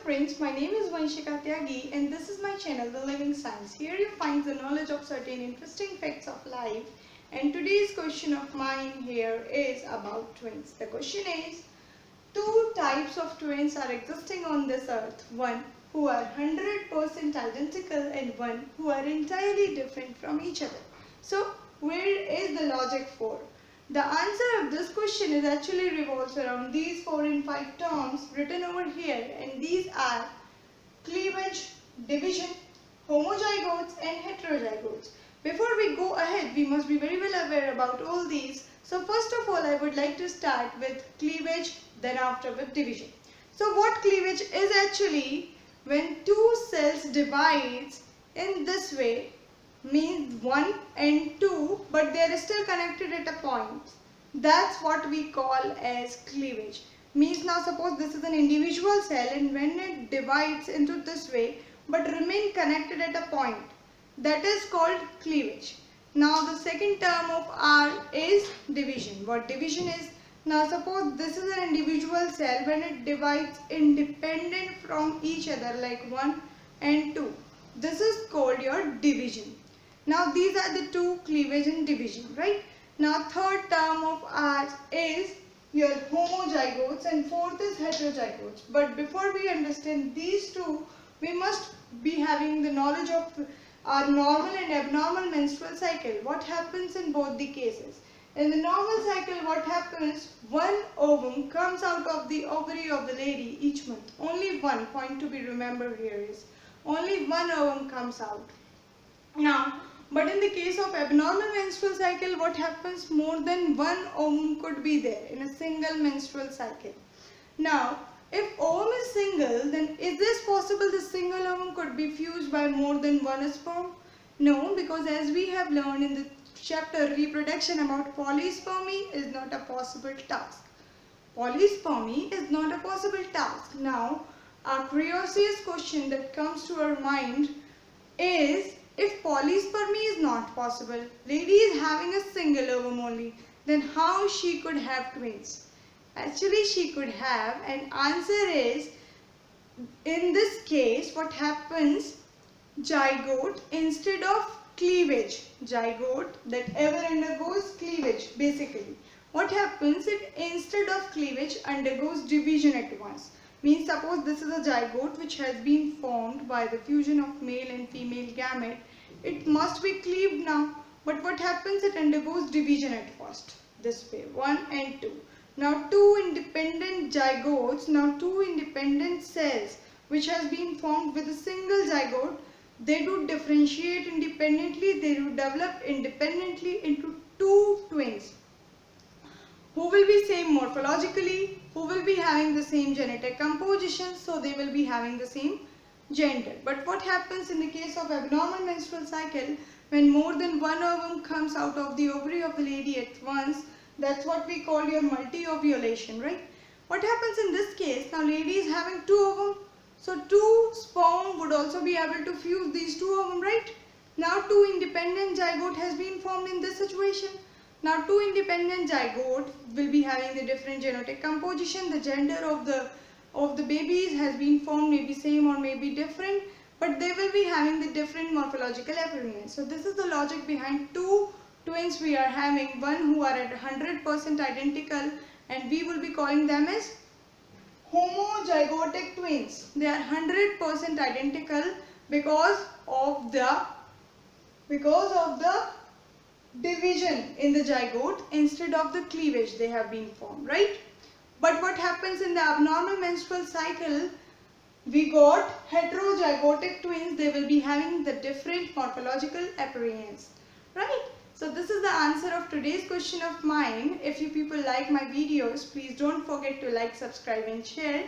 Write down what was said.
friends, my name is Vanshika Tyagi and this is my channel The Living Science. Here you find the knowledge of certain interesting facts of life, and today's question of mine here is about twins. The question is, two types of twins are existing on this earth. One who are 100% identical and one who are entirely different from each other. So where is the logic for? The answer of this question is actually revolves around these 4 and 5 terms written over here, and these are cleavage, division, homozygotes and heterozygotes. Before we go ahead, we must be very well aware about all these. So first of all, I would like to start with cleavage, then after with division. So what cleavage is actually? When two cells divides in this way, means 1 and 2, but they are still connected at a point. That's what we call as cleavage. Means now suppose this is an individual cell, and when it divides into this way but remain connected at a point, that is called cleavage. Now the second term of R is division. What division is? Now suppose this is an individual cell, when it divides independent from each other like 1 and 2. This is called your division. Now these are the two, cleavage and division, right? Now third term of R is your homozygotes and fourth is heterozygotes. But before we understand these two, we must be having the knowledge of our normal and abnormal menstrual cycle. What happens in both the cases? In the normal cycle, what happens? One ovum comes out of the ovary of the lady each month. Only one point to be remembered here is only one ovum comes out. Now, but in the case of abnormal menstrual cycle, what happens? More than one ovum could be there in a single menstrual cycle. Now, if ovum is single, then is this possible the single ovum could be fused by more than one sperm? No, because as we have learned in the chapter reproduction about polyspermy is not a possible task. Polyspermy is not a possible task. Now, a curious question that comes to our mind is, if polyspermy is not possible, lady is having a single ovum only, then how she could have twins? Actually she could have, and answer is, in this case what happens, zygote instead of cleavage, zygote that ever undergoes cleavage, basically what happens, it instead of cleavage undergoes division at once. Means suppose this is a zygote which has been formed by the fusion of male and female gamete. It must be cleaved now, but what happens, it undergoes division at first, this way, 1 and 2. Now two independent zygotes, now two independent cells which has been formed with a single zygote, they do differentiate independently, they do develop independently into two twins who will be same morphologically, who will be having the same genetic composition, so they will be having the same gender. But what happens in the case of abnormal menstrual cycle, when more than one ovum comes out of the ovary of the lady at once, that's what we call your multi-ovulation, right? What happens in this case, now lady is having two ovum, so two sperm would also be able to fuse these two ovum, right? Now two independent zygote has been formed in this situation. Now two independent zygote will be having the different genetic composition. The gender of the babies has been formed, may be same or may be different, but they will be having the different morphological appearance. So this is the logic behind two twins we are having, one who are at 100% identical, and we will be calling them as homozygotic twins. They are 100% identical because of the division in the zygote instead of the cleavage they have been formed, right? But what happens in the abnormal menstrual cycle, we got heterozygotic twins, they will be having the different morphological appearance, right? So this is the answer of today's question of mine. If you people like my videos, please don't forget to like, subscribe and share.